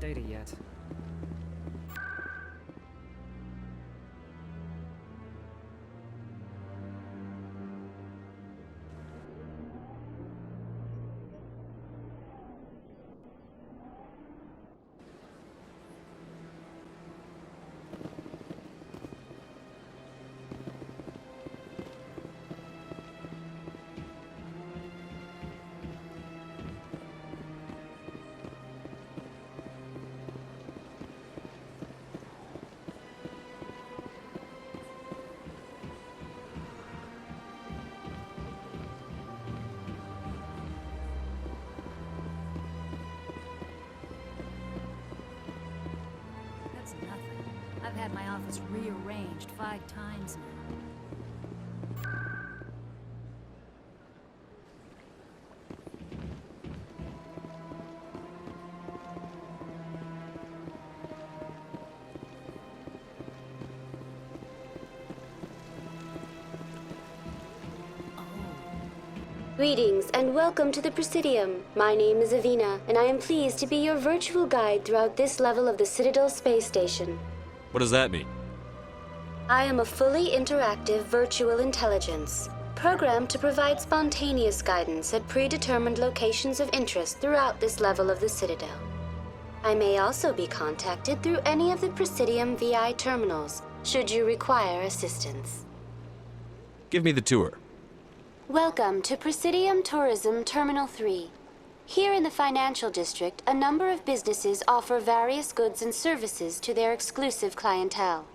data yet. I've had my office rearranged 5 times now. Greetings and welcome to the Presidium. My name is Avina, and I am pleased to be your virtual guide throughout this level of the Citadel Space Station. What does that mean? I am a fully interactive virtual intelligence, programmed to provide spontaneous guidance at predetermined locations of interest throughout this level of the Citadel. I may also be contacted through any of the Presidium VI terminals, should you require assistance. Give me the tour. Welcome to Presidium Tourism Terminal 3. Here in the financial district, a number of businesses offer various goods and services to their exclusive clientele.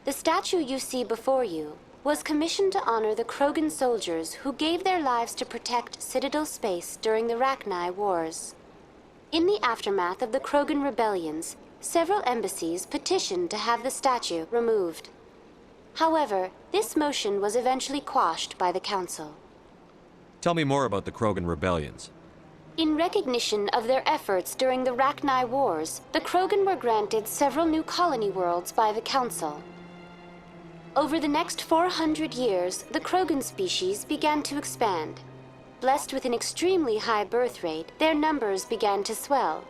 The statue you see before you was commissioned to honor the Krogan soldiers who gave their lives to protect Citadel space during the Rachni Wars. In the aftermath of the Krogan rebellions, several embassies petitioned to have the statue removed. However, this motion was eventually quashed by the Council. Tell me more about the Krogan rebellions. In recognition of their efforts during the Rachni Wars, the Krogan were granted several new colony worlds by the Council. Over the next 400 years, the Krogan species began to expand. Blessed with an extremely high birth rate, their numbers began to swell.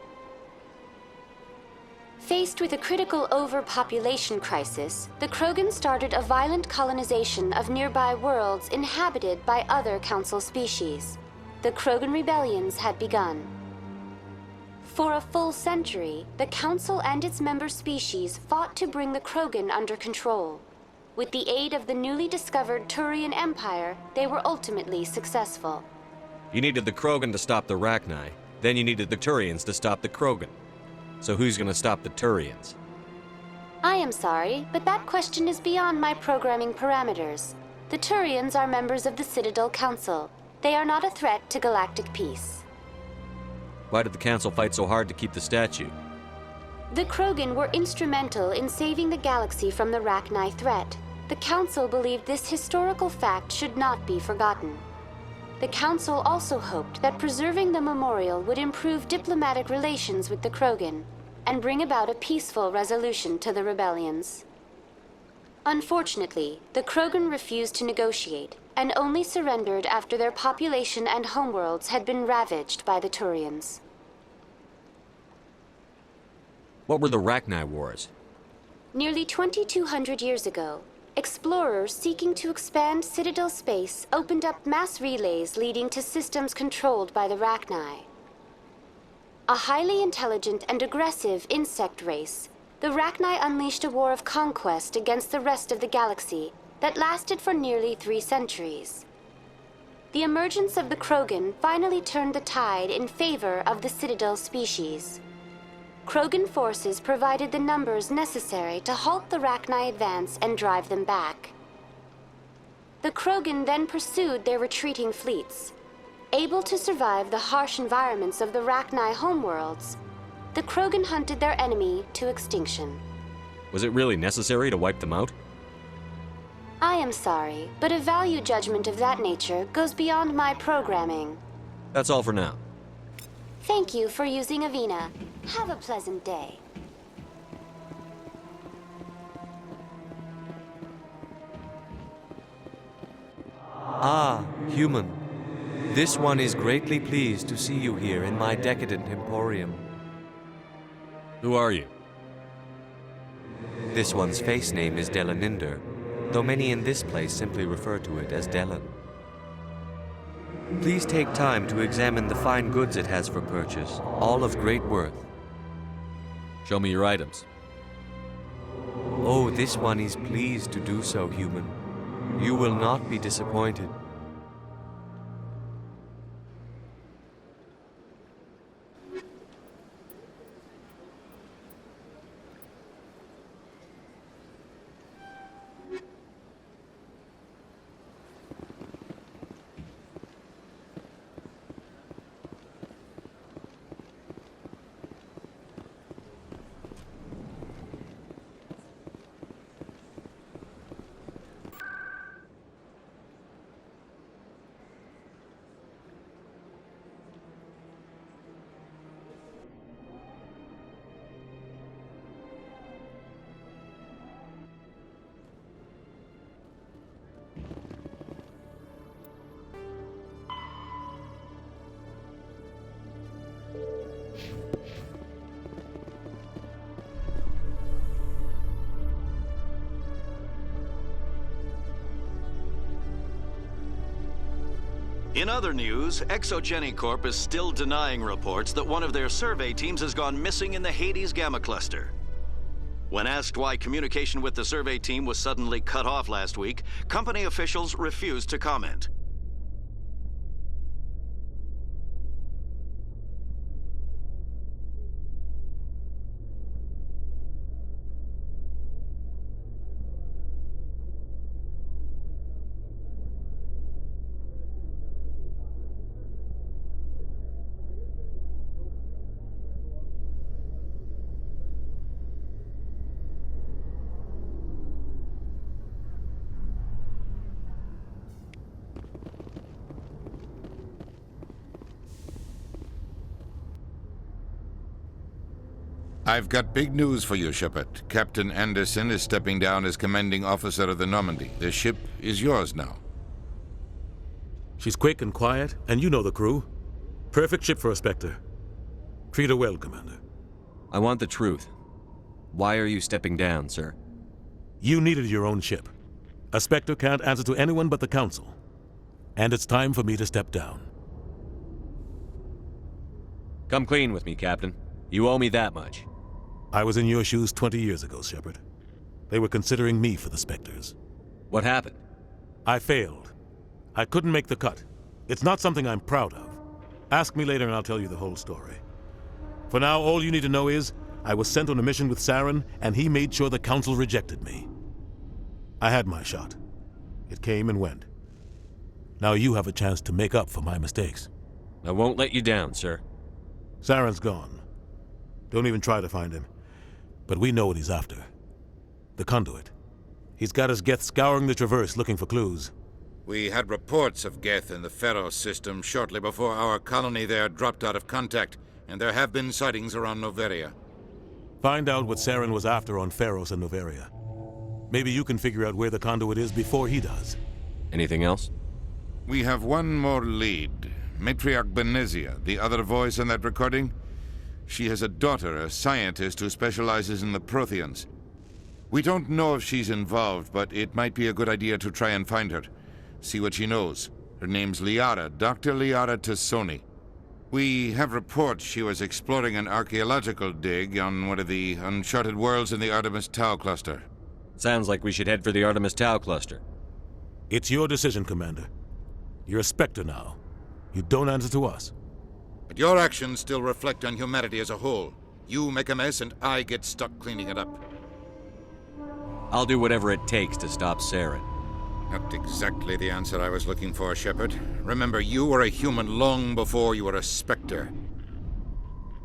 Faced with a critical overpopulation crisis, the Krogan started a violent colonization of nearby worlds inhabited by other Council species. The Krogan rebellions had begun. For a full century, the Council and its member species fought to bring the Krogan under control. With the aid of the newly discovered Turian Empire, they were ultimately successful. You needed the Krogan to stop the Rachni, then you needed the Turians to stop the Krogan. So who's gonna stop the Turians? I am sorry, but that question is beyond my programming parameters. The Turians are members of the Citadel Council. They are not a threat to galactic peace. Why did the Council fight so hard to keep the statue? The Krogan were instrumental in saving the galaxy from the Rachni threat. The Council believed this historical fact should not be forgotten. The Council also hoped that preserving the memorial would improve diplomatic relations with the Krogan and bring about a peaceful resolution to the rebellions. Unfortunately, the Krogan refused to negotiate and only surrendered after their population and homeworlds had been ravaged by the Turians. What were the Rachni Wars? Nearly 2,200 years ago, explorers seeking to expand Citadel space opened up mass relays leading to systems controlled by the Rachni. A highly intelligent and aggressive insect race, the Rachni unleashed a war of conquest against the rest of the galaxy that lasted for nearly 3 centuries. The emergence of the Krogan finally turned the tide in favor of the Citadel species. Krogan forces provided the numbers necessary to halt the Rachni advance and drive them back. The Krogan then pursued their retreating fleets. Able to survive the harsh environments of the Rachni homeworlds, the Krogan hunted their enemy to extinction. Was it really necessary to wipe them out? I am sorry, but a value judgment of that nature goes beyond my programming. That's all for now. Thank you for using Avina. Have a pleasant day. Ah, human. This one is greatly pleased to see you here in my decadent emporium. Who are you? This one's face name is Delaninder, though many in this place simply refer to it as Delan. Please take time to examine the fine goods it has for purchase, all of great worth. Show me your items. Oh, this one is pleased to do so, human. You will not be disappointed. In other news, Exogeny Corp is still denying reports that one of their survey teams has gone missing in the Hades Gamma Cluster. When asked why communication with the survey team was suddenly cut off last week, company officials refused to comment. I've got big news for you, Shepard. Captain Anderson is stepping down as commanding officer of the Normandy. The ship is yours now. She's quick and quiet, and you know the crew. Perfect ship for a Spectre. Treat her well, Commander. I want the truth. Why are you stepping down, sir? You needed your own ship. A Spectre can't answer to anyone but the Council. And it's time for me to step down. Come clean with me, Captain. You owe me that much. I was in your shoes 20 years ago, Shepard. They were considering me for the Spectres. What happened? I failed. I couldn't make the cut. It's not something I'm proud of. Ask me later and I'll tell you the whole story. For now, all you need to know is, I was sent on a mission with Saren, and he made sure the Council rejected me. I had my shot. It came and went. Now you have a chance to make up for my mistakes. I won't let you down, sir. Saren's gone. Don't even try to find him. But we know what he's after. The conduit. He's got his Geth scouring the Traverse looking for clues. We had reports of Geth in the Pharos system shortly before our colony there dropped out of contact, and there have been sightings around Noveria. Find out what Saren was after on Pharos and Noveria. Maybe you can figure out where the conduit is before he does. Anything else? We have one more lead. Matriarch Benezia, the other voice in that recording. She has a daughter, a scientist who specializes in the Protheans. We don't know if she's involved, but it might be a good idea to try and find her. See what she knows. Her name's Liara, Dr. Liara T'Soni. We have reports she was exploring an archaeological dig on one of the uncharted worlds in the Artemis Tau cluster. Sounds like we should head for the Artemis Tau cluster. It's your decision, Commander. You're a Spectre now. You don't answer to us. But your actions still reflect on humanity as a whole. You make a mess and I get stuck cleaning it up. I'll do whatever it takes to stop Saren. Not exactly the answer I was looking for, Shepard. Remember, you were a human long before you were a Spectre.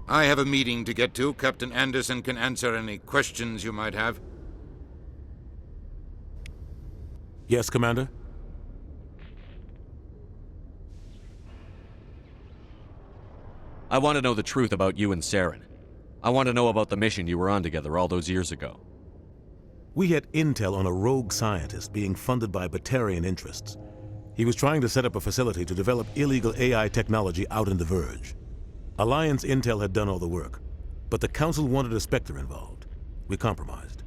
I have a meeting to get to. Captain Anderson can answer any questions you might have. Yes, Commander? I want to know the truth about you and Saren. I want to know about the mission you were on together all those years ago. We had intel on a rogue scientist being funded by Batarian interests. He was trying to set up a facility to develop illegal AI technology out in the Verge. Alliance intel had done all the work. But the Council wanted a Spectre involved. We compromised.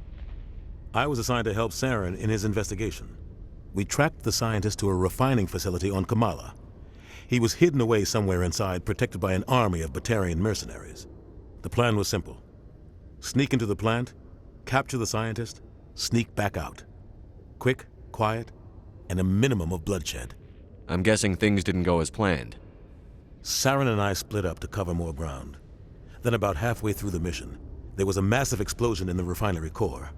I was assigned to help Saren in his investigation. We tracked the scientist to a refining facility on Kamala. He was hidden away somewhere inside, protected by an army of Batarian mercenaries. The plan was simple. Sneak into the plant, capture the scientist, sneak back out. Quick, quiet, and a minimum of bloodshed. I'm guessing things didn't go as planned. Saren and I split up to cover more ground. Then about halfway through the mission, there was a massive explosion in the refinery core.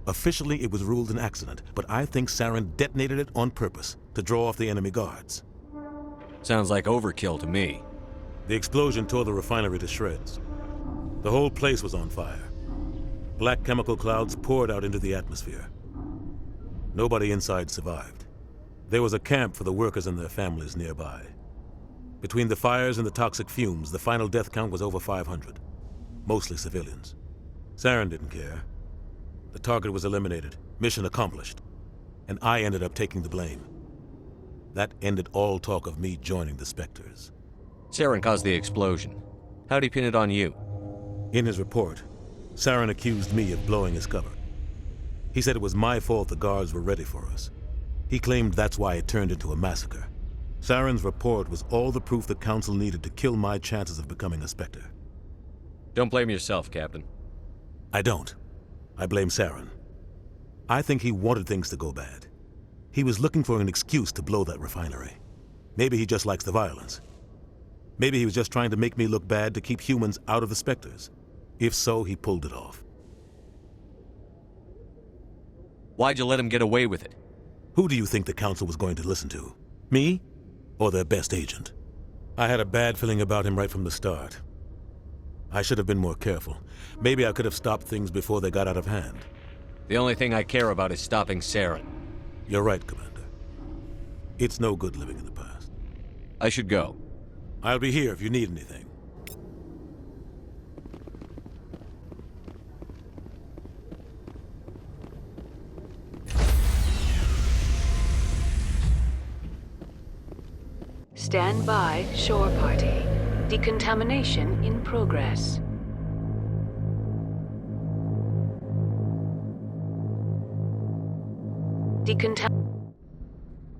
Officially, it was ruled an accident, but I think Saren detonated it on purpose to draw off the enemy guards. Sounds like overkill to me. The explosion tore the refinery to shreds. The whole place was on fire. Black chemical clouds poured out into the atmosphere. Nobody inside survived. There was a camp for the workers and their families nearby. Between the fires and the toxic fumes, the final death count was over 500. Mostly civilians. Saren didn't care. The target was eliminated, mission accomplished. And I ended up taking the blame. That ended all talk of me joining the Spectres. Saren caused the explosion. How'd he pin it on you? In his report, Saren accused me of blowing his cover. He said it was my fault the guards were ready for us. He claimed that's why it turned into a massacre. Saren's report was all the proof the Council needed to kill my chances of becoming a Spectre. Don't blame yourself, Captain. I don't. I blame Saren. I think he wanted things to go bad. He was looking for an excuse to blow that refinery. Maybe he just likes the violence. Maybe he was just trying to make me look bad to keep humans out of the Spectres. If so, he pulled it off. Why'd you let him get away with it? Who do you think the Council was going to listen to? Me? Or their best agent? I had a bad feeling about him right from the start. I should have been more careful. Maybe I could have stopped things before they got out of hand. The only thing I care about is stopping Saren. You're right, Commander. It's no good living in the past. I should go. I'll be here if you need anything. Stand by, shore party. Decontamination in progress.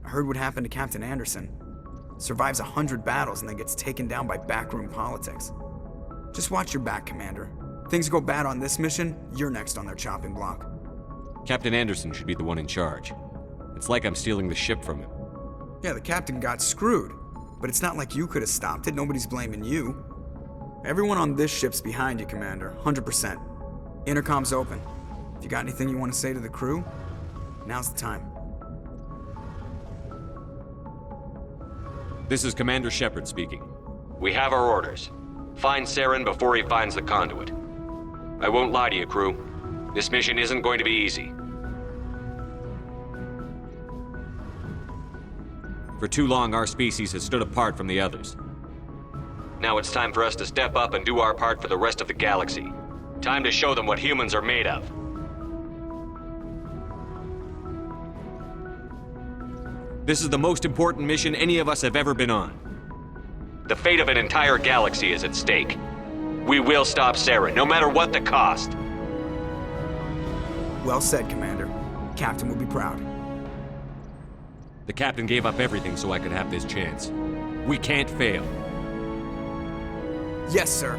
I heard what happened to Captain Anderson. Survives 100 battles and then gets taken down by backroom politics. Just watch your back, Commander. Things go bad on this mission, you're next on their chopping block. Captain Anderson should be the one in charge. It's like I'm stealing the ship from him. Yeah, the captain got screwed. But it's not like you could have stopped it. Nobody's blaming you. Everyone on this ship's behind you, Commander. 100%. Intercom's open. If you got anything you want to say to the crew, now's the time. This is Commander Shepard speaking. We have our orders. Find Saren before he finds the conduit. I won't lie to you, crew. This mission isn't going to be easy. For too long, our species has stood apart from the others. Now it's time for us to step up and do our part for the rest of the galaxy. Time to show them what humans are made of. This is the most important mission any of us have ever been on. The fate of an entire galaxy is at stake. We will stop Saren, no matter what the cost. Well said, Commander. Captain will be proud. The captain gave up everything so I could have this chance. We can't fail. Yes, sir.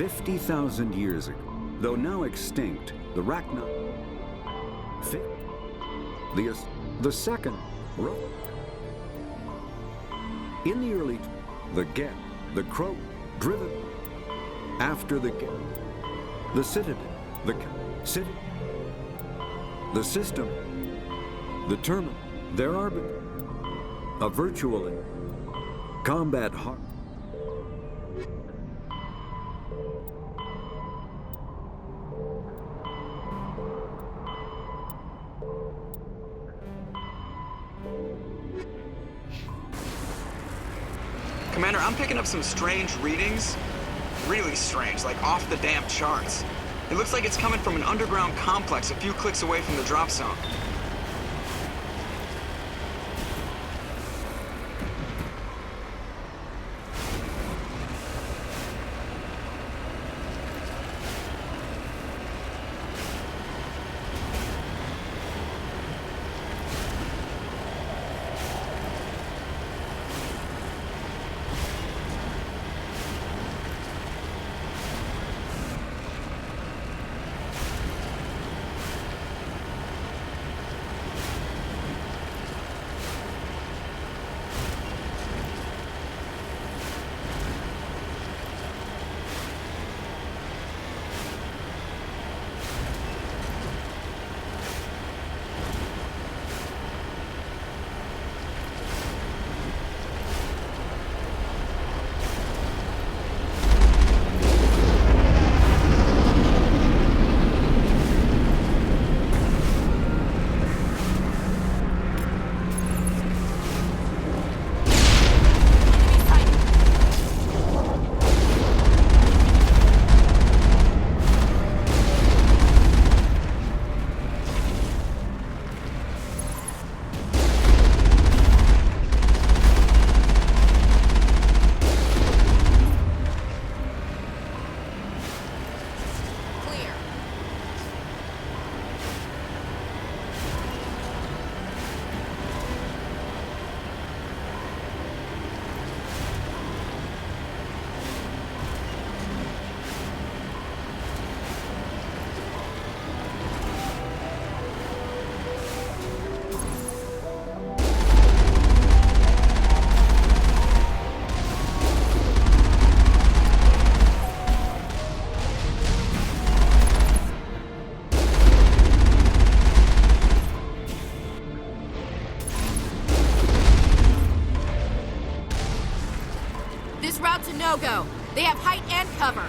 50,000 years ago, though now extinct, the Rachna... The second... In the early... The Get, the Crow, driven... After the Get... The Citadel, the City... The System... The Terminal, their arbiter... A virtual... Combat heart... Commander, I'm picking up some strange readings. Really strange, like off the damn charts. It looks like it's coming from an underground complex a few clicks away from the drop zone. No-go. They have height and cover.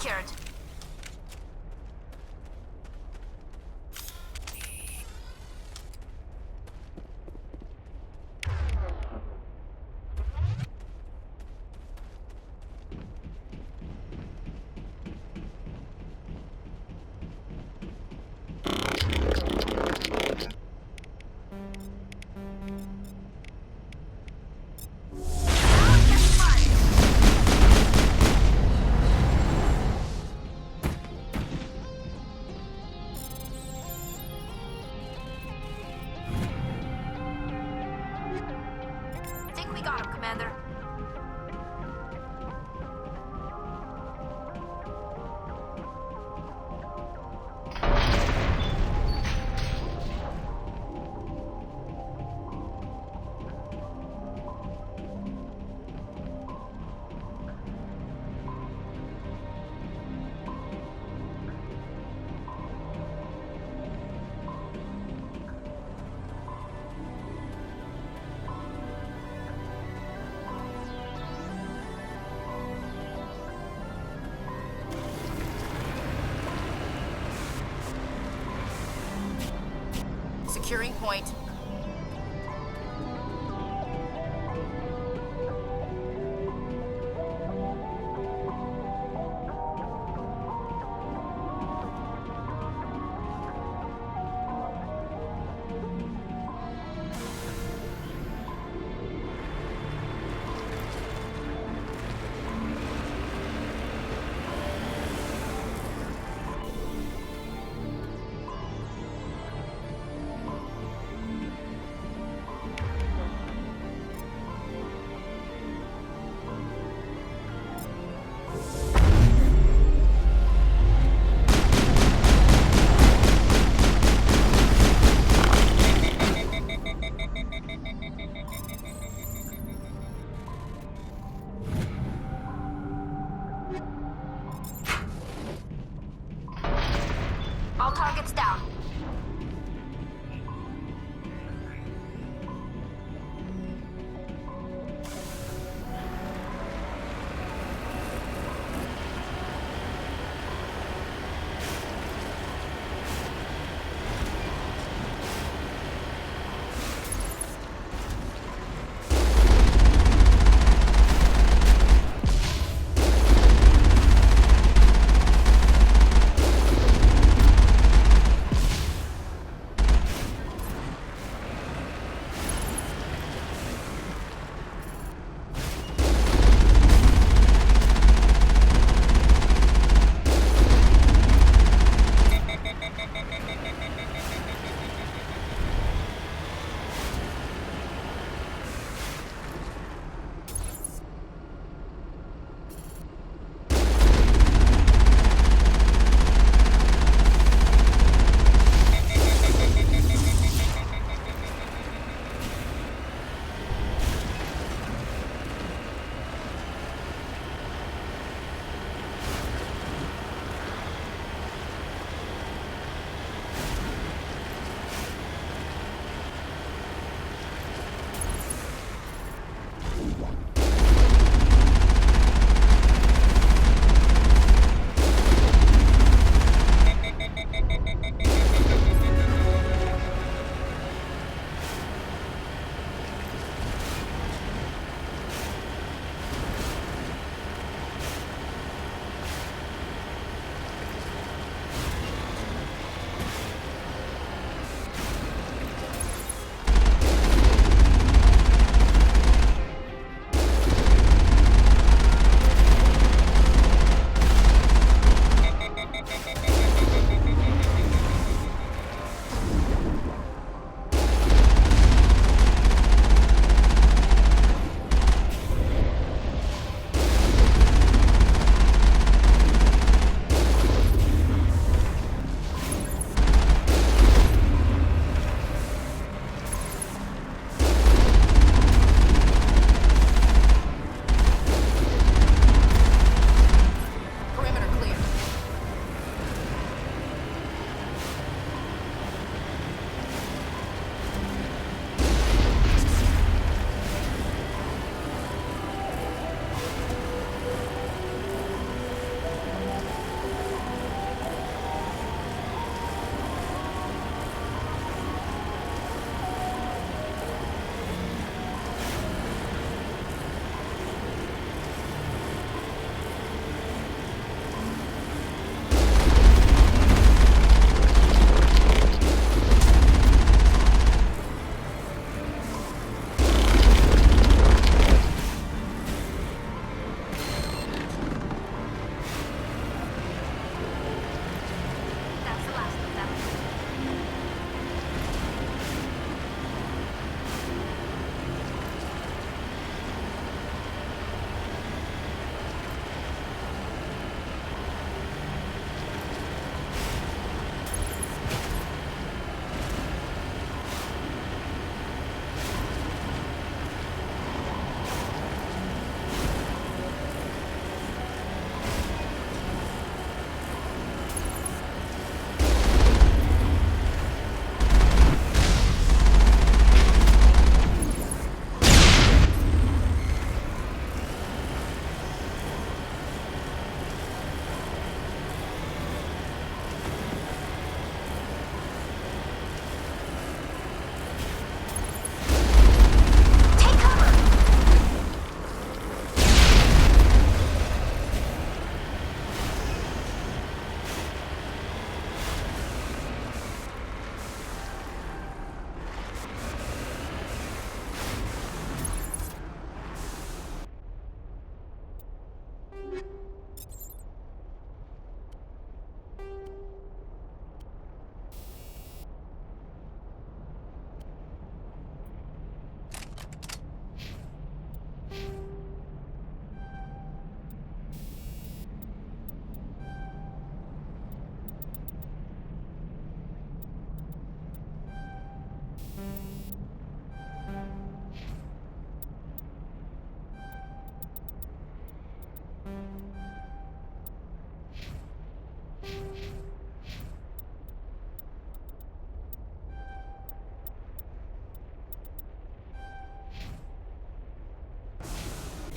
secured. Think we got him, Commander. Securing point.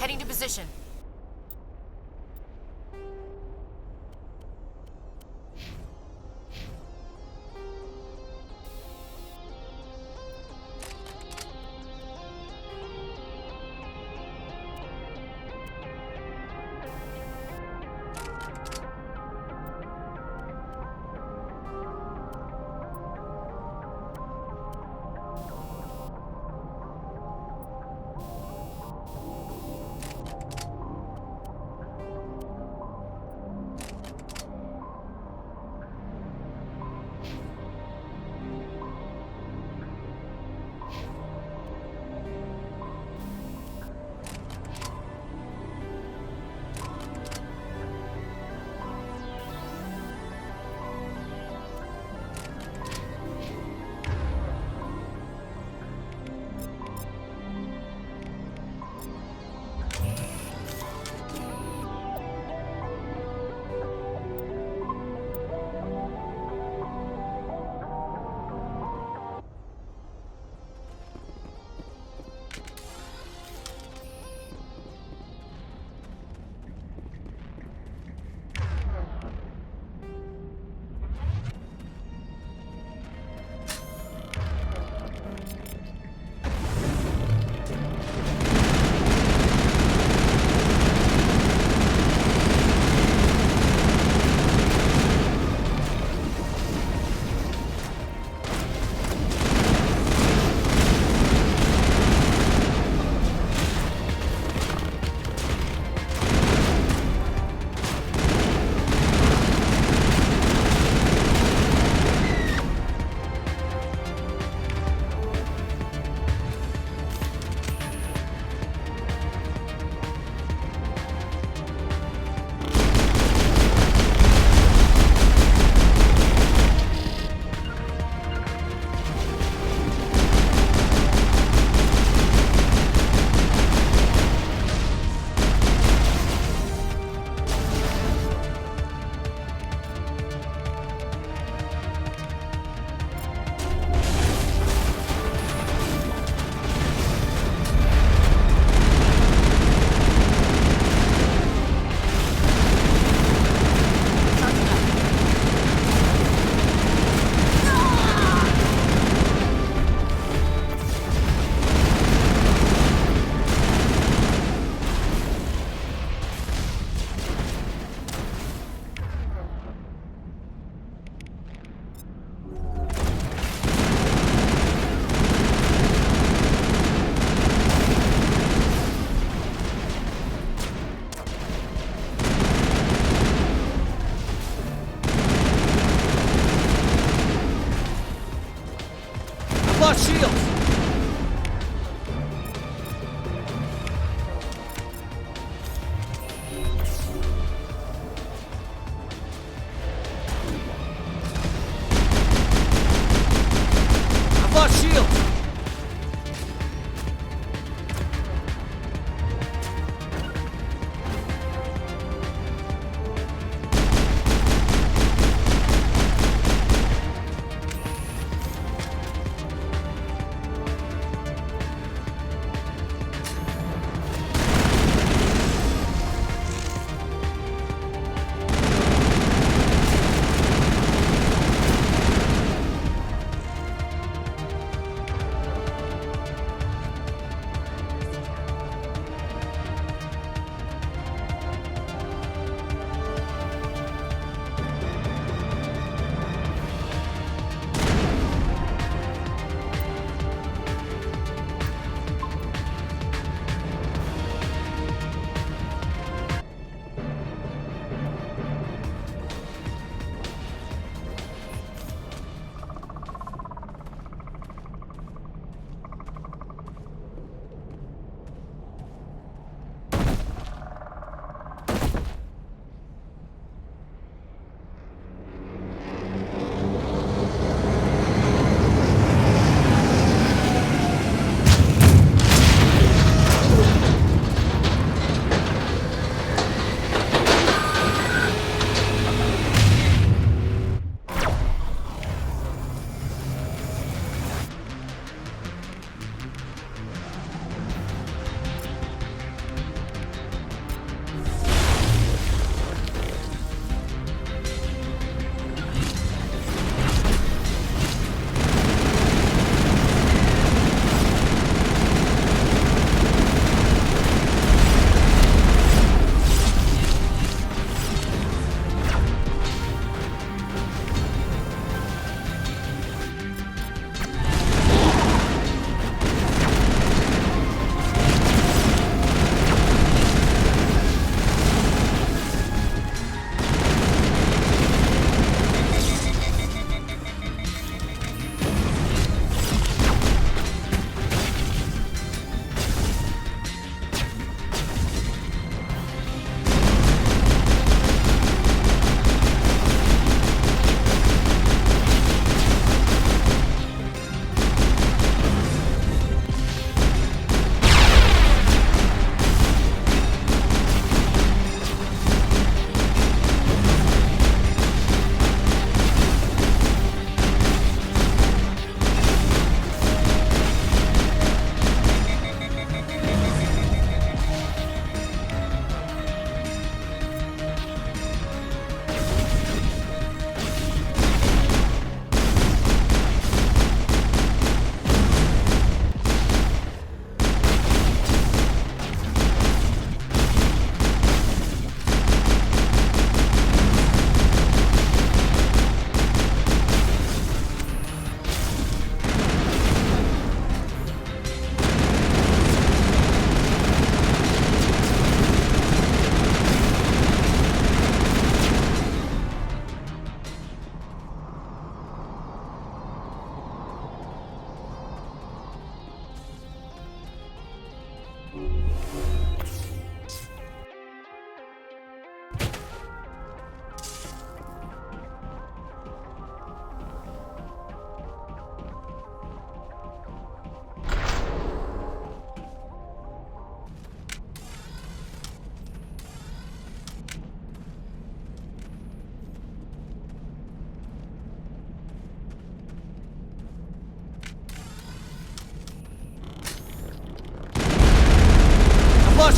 Heading to position.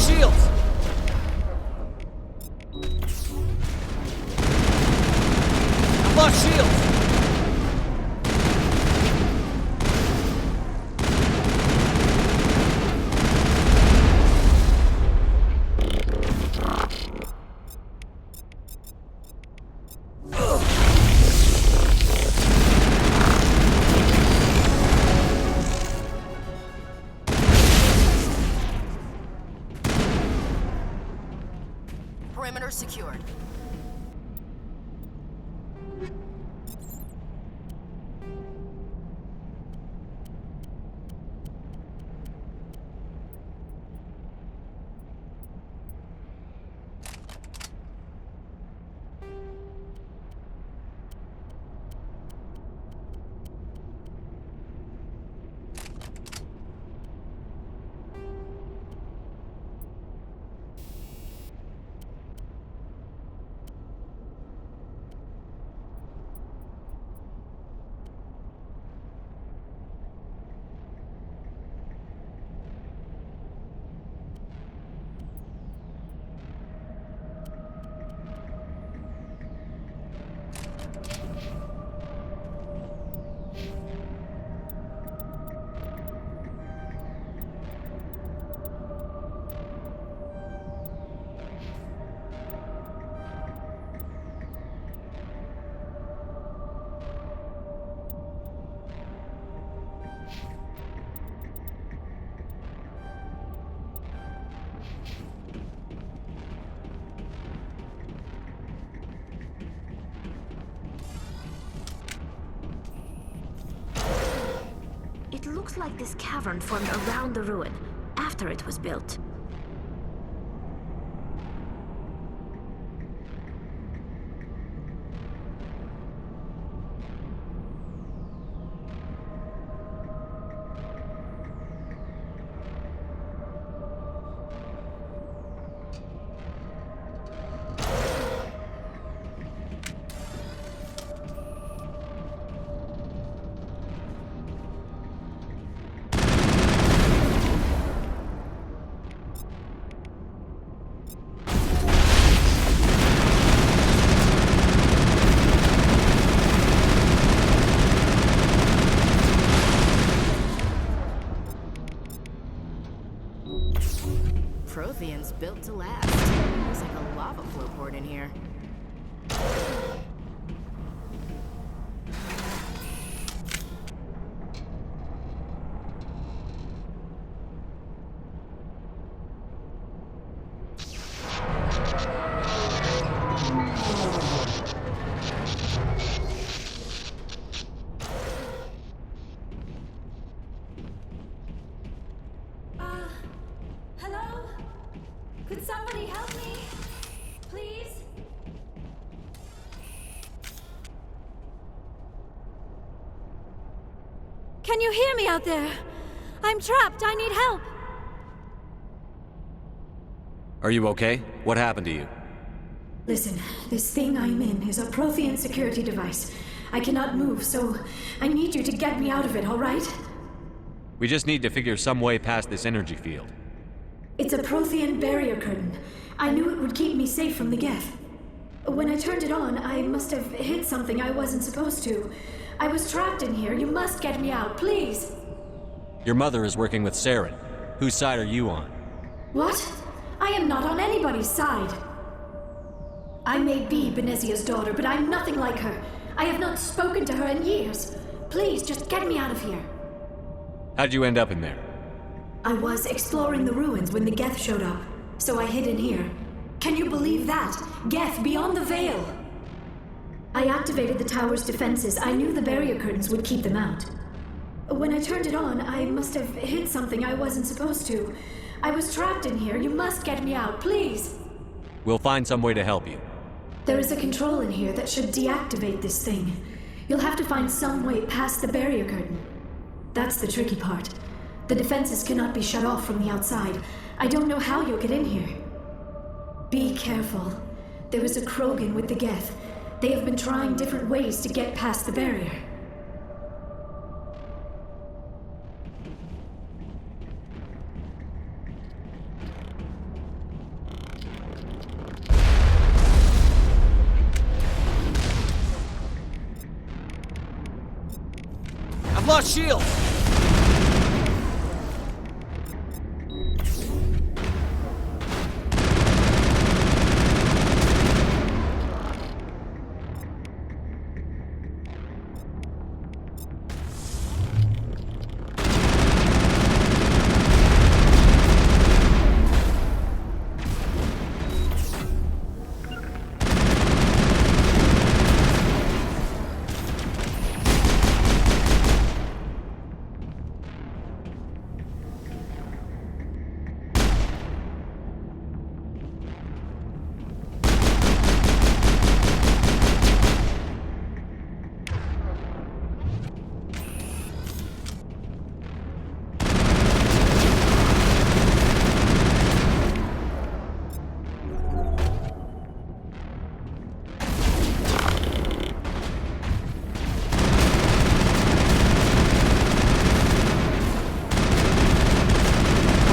lost shields! I've lost shields! Perimeter secured. It looks like this cavern formed around the ruin, after it was built. Prothean's built to last. Looks like a lava flow port in here. Hello? Could somebody help me? Please? Can you hear me out there? I'm trapped. I need help. Are you okay? What happened to you? Listen, this thing I'm in is a Prothean security device. I cannot move, so I need you to get me out of it, all right? We just need to figure some way past this energy field. It's a Prothean barrier curtain. I knew it would keep me safe from the Geth. When I turned it on, I must have hit something I wasn't supposed to. I was trapped in here. You must get me out, please. Your mother is working with Saren. Whose side are you on? What? I am not on anybody's side. I may be Benezia's daughter, but I'm nothing like her. I have not spoken to her in years. Please, just get me out of here. How'd you end up in there? I was exploring the ruins when the Geth showed up, so I hid in here. Can you believe that? Geth beyond the veil! I activated the tower's defenses. I knew the barrier curtains would keep them out. When I turned it on, I must have hit something I wasn't supposed to. I was trapped in here. You must get me out, please! We'll find some way to help you. There is a control in here that should deactivate this thing. You'll have to find some way past the barrier curtain. That's the tricky part. The defenses cannot be shut off from the outside. I don't know how you'll get in here. Be careful. There is a Krogan with the Geth. They have been trying different ways to get past the barrier. lost shields!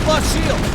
Lost shields!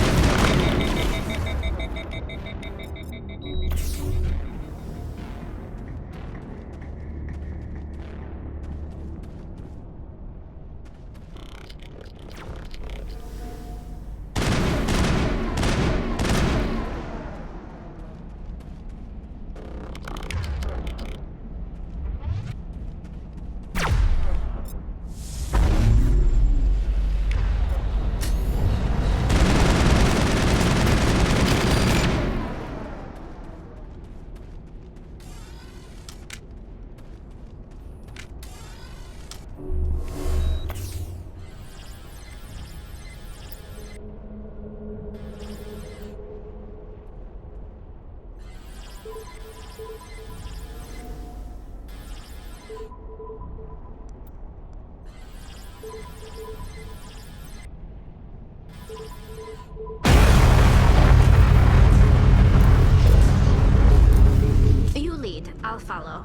You lead. I'll follow.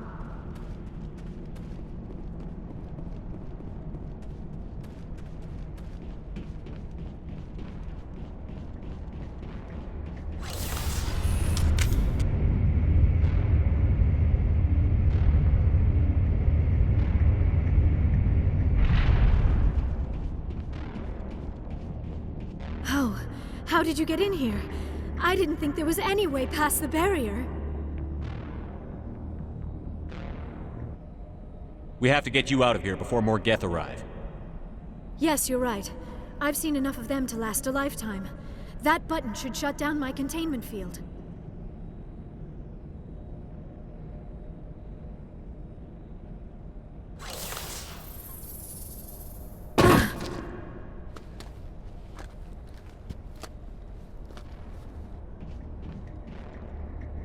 Oh, how did you get in here? I didn't think there was any way past the barrier. We have to get you out of here before more Geth arrive. Yes, you're right. I've seen enough of them to last a lifetime. That button should shut down my containment field.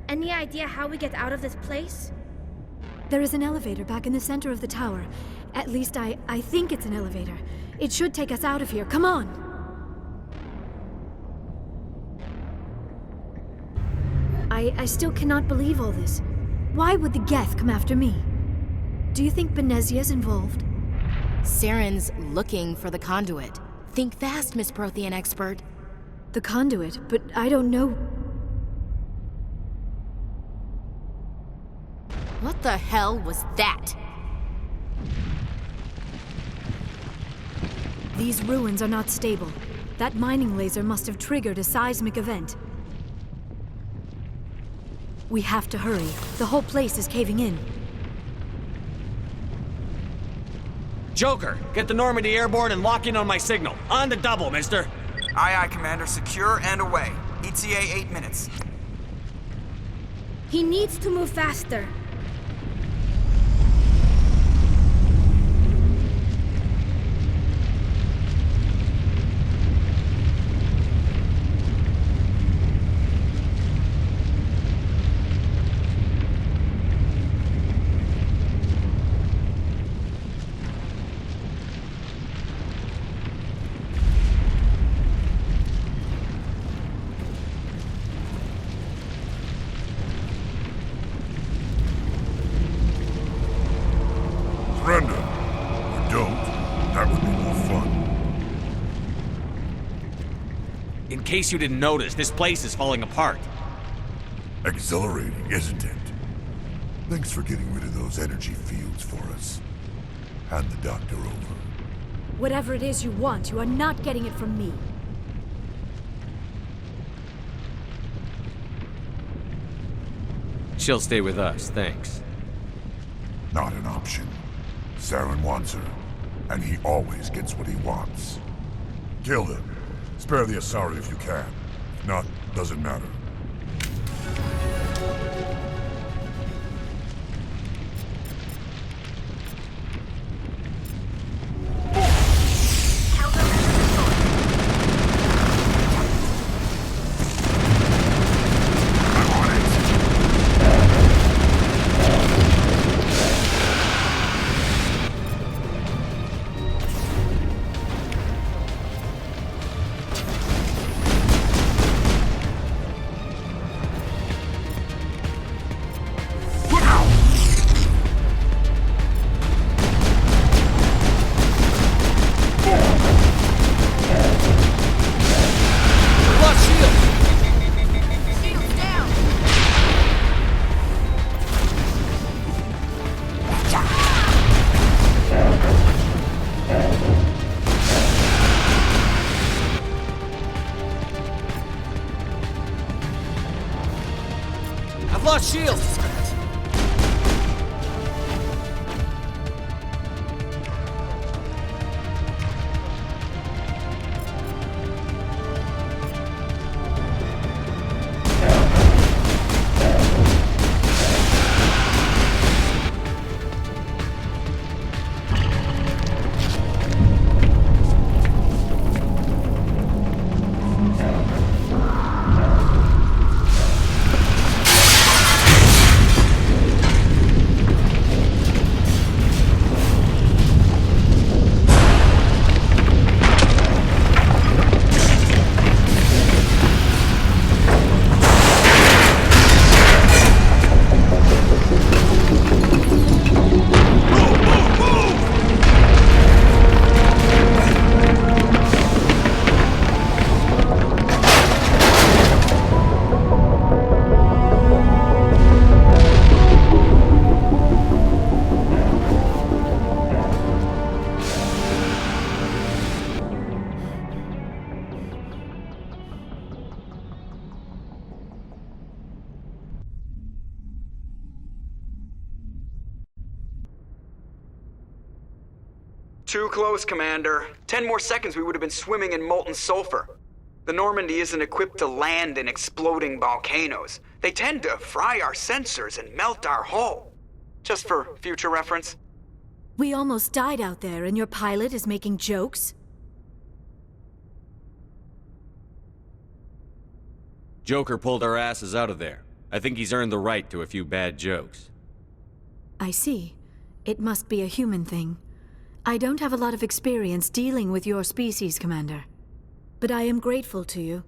Any idea how we get out of this place? There is an elevator back in the center of the tower. At least I think it's an elevator. It should take us out of here. Come on! I still cannot believe all this. Why would the Geth come after me? Do you think Benezia's involved? Saren's looking for the conduit. Think fast, Miss Prothean expert. The conduit? But I don't know... What the hell was that? These ruins are not stable. That mining laser must have triggered a seismic event. We have to hurry. The whole place is caving in. Joker, get the Normandy airborne and lock in on my signal. On the double, mister. Aye, aye, Commander. Secure and away. ETA 8 minutes. He needs to move faster. Surrender. Or don't. That would be more fun. In case you didn't notice, this place is falling apart. Exhilarating, isn't it? Thanks for getting rid of those energy fields for us. Hand the doctor over. Whatever it is you want, you are not getting it from me. She'll stay with us, thanks. Not an option. Saren wants her, and he always gets what he wants. Kill him. Spare the Asari if you can. If not, doesn't matter. Lost shield! Too close, Commander. 10 more seconds we would have been swimming in molten sulfur. The Normandy isn't equipped to land in exploding volcanoes. They tend to fry our sensors and melt our hull. Just for future reference. We almost died out there, and your pilot is making jokes? Joker pulled our asses out of there. I think he's earned the right to a few bad jokes. I see. It must be a human thing. I don't have a lot of experience dealing with your species, Commander. But I am grateful to you.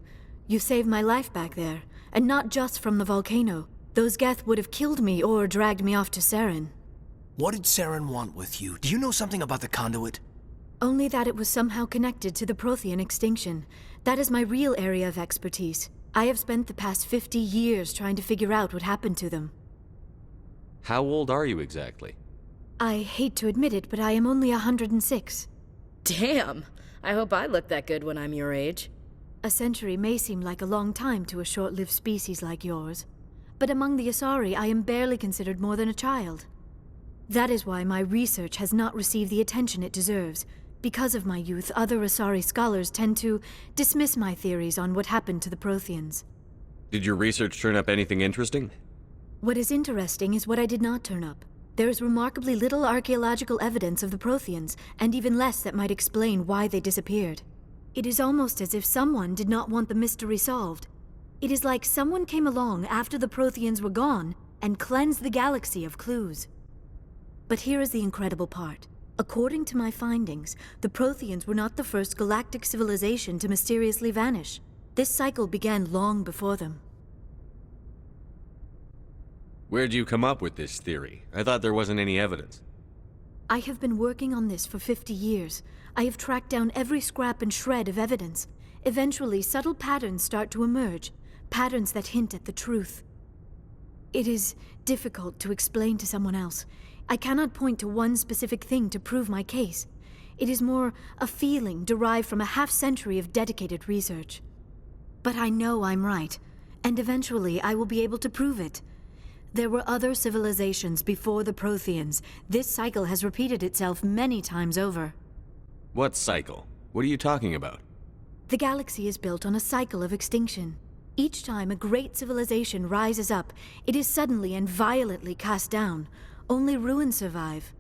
You saved my life back there, and not just from the volcano. Those Geth would have killed me or dragged me off to Saren. What did Saren want with you? Do you know something about the conduit? Only that it was somehow connected to the Prothean extinction. That is my real area of expertise. I have spent the past 50 years trying to figure out what happened to them. How old are you exactly? I hate to admit it, but I am only 106. Damn! I hope I look that good when I'm your age. A century may seem like a long time to a short-lived species like yours, but among the Asari I am barely considered more than a child. That is why my research has not received the attention it deserves. Because of my youth, other Asari scholars tend to dismiss my theories on what happened to the Protheans. Did your research turn up anything interesting? What is interesting is what I did not turn up. There is remarkably little archaeological evidence of the Protheans, and even less that might explain why they disappeared. It is almost as if someone did not want the mystery solved. It is like someone came along after the Protheans were gone and cleansed the galaxy of clues. But here is the incredible part. According to my findings, the Protheans were not the first galactic civilization to mysteriously vanish. This cycle began long before them. Where'd you come up with this theory? I thought there wasn't any evidence. I have been working on this for 50 years. I have tracked down every scrap and shred of evidence. Eventually, subtle patterns start to emerge, patterns that hint at the truth. It is difficult to explain to someone else. I cannot point to one specific thing to prove my case. It is more a feeling derived from a half-century of dedicated research. But I know I'm right, and eventually I will be able to prove it. There were other civilizations before the Protheans. This cycle has repeated itself many times over. What cycle? What are you talking about? The galaxy is built on a cycle of extinction. Each time a great civilization rises up, it is suddenly and violently cast down. Only ruins survive.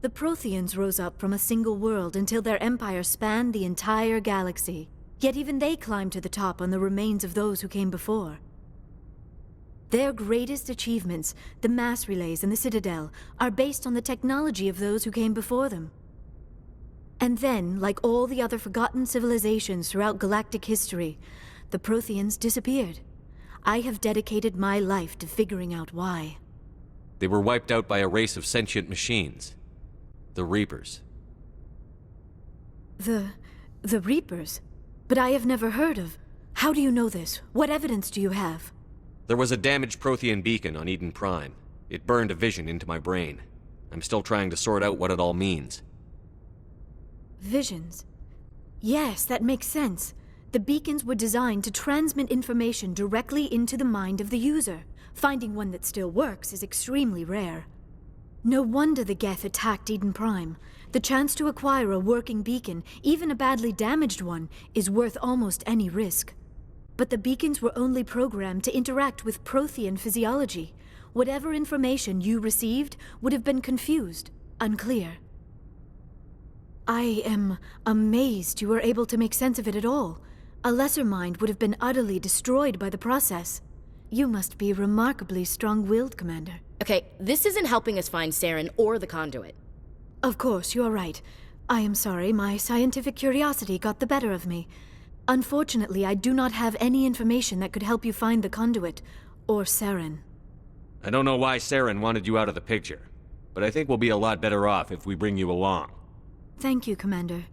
The Protheans rose up from a single world until their empire spanned the entire galaxy. Yet even they climbed to the top on the remains of those who came before. Their greatest achievements, the mass relays and the Citadel, are based on the technology of those who came before them. And then, like all the other forgotten civilizations throughout galactic history, the Protheans disappeared. I have dedicated my life to figuring out why. They were wiped out by a race of sentient machines. The Reapers. The Reapers? But I have never heard of. How do you know this? What evidence do you have? There was a damaged Prothean beacon on Eden Prime. It burned a vision into my brain. I'm still trying to sort out what it all means. Visions? Yes, that makes sense. The beacons were designed to transmit information directly into the mind of the user. Finding one that still works is extremely rare. No wonder the Geth attacked Eden Prime. The chance to acquire a working beacon, even a badly damaged one, is worth almost any risk. But the beacons were only programmed to interact with Prothean physiology. Whatever information you received would have been confused, unclear. I am amazed you were able to make sense of it at all. A lesser mind would have been utterly destroyed by the process. You must be remarkably strong-willed, Commander. Okay, this isn't helping us find Saren or the conduit. Of course, you are right. I am sorry, my scientific curiosity got the better of me. Unfortunately, I do not have any information that could help you find the conduit, or Saren. I don't know why Saren wanted you out of the picture, but I think we'll be a lot better off if we bring you along. Thank you, Commander.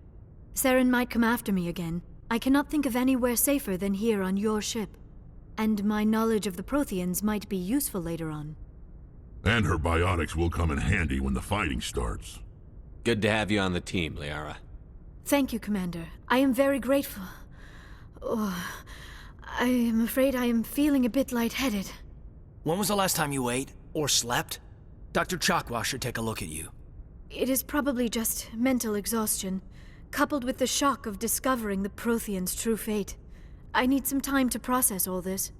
Saren might come after me again. I cannot think of anywhere safer than here on your ship. And my knowledge of the Protheans might be useful later on. And her biotics will come in handy when the fighting starts. Good to have you on the team, Liara. Thank you, Commander. I am very grateful. Oh, I am afraid I am feeling a bit lightheaded. When was the last time you ate or slept? Dr. Chakwa should take a look at you. It is probably just mental exhaustion, coupled with the shock of discovering the Protheans' true fate. I need some time to process all this.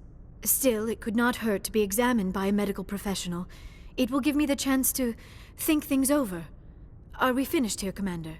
Still, it could not hurt to be examined by a medical professional. It will give me the chance to think things over. Are we finished here, Commander?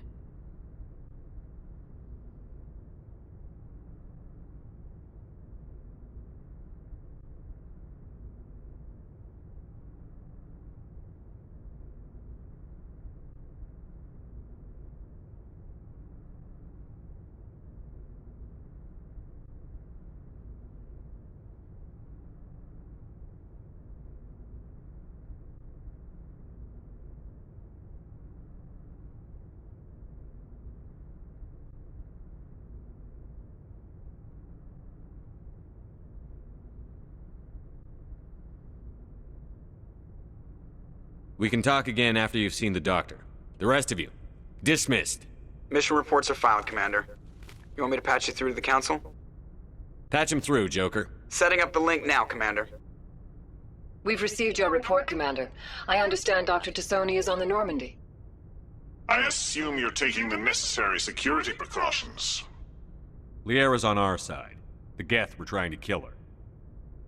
We can talk again after you've seen the doctor. The rest of you, dismissed. Mission reports are filed, Commander. You want me to patch you through to the Council? Patch him through, Joker. Setting up the link now, Commander. We've received your report, Commander. I understand Dr. T'Soni is on the Normandy. I assume you're taking the necessary security precautions. Liara's on our side. The Geth were trying to kill her.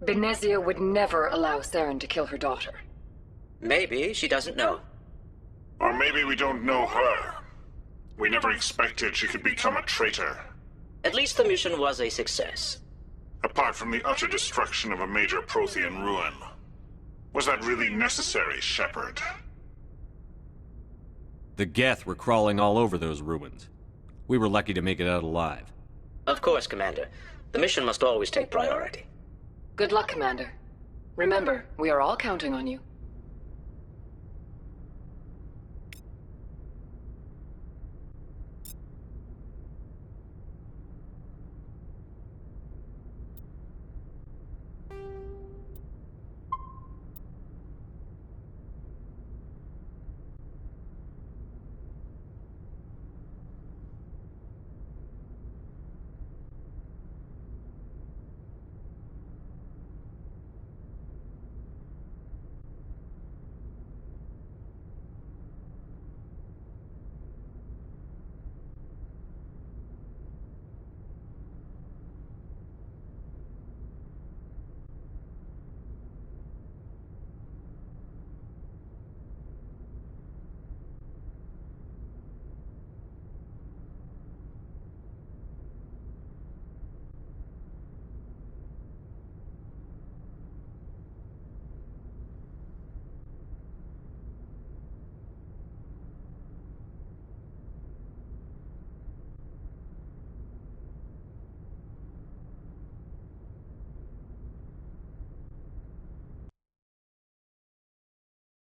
Benezia would never allow Saren to kill her daughter. Maybe she doesn't know. Or maybe we don't know her. We never expected she could become a traitor. At least the mission was a success. Apart from the utter destruction of a major Prothean ruin. Was that really necessary, Shepard? The Geth were crawling all over those ruins. We were lucky to make it out alive. Of course, Commander. The mission must always take priority. Good luck, Commander. Remember, we are all counting on you.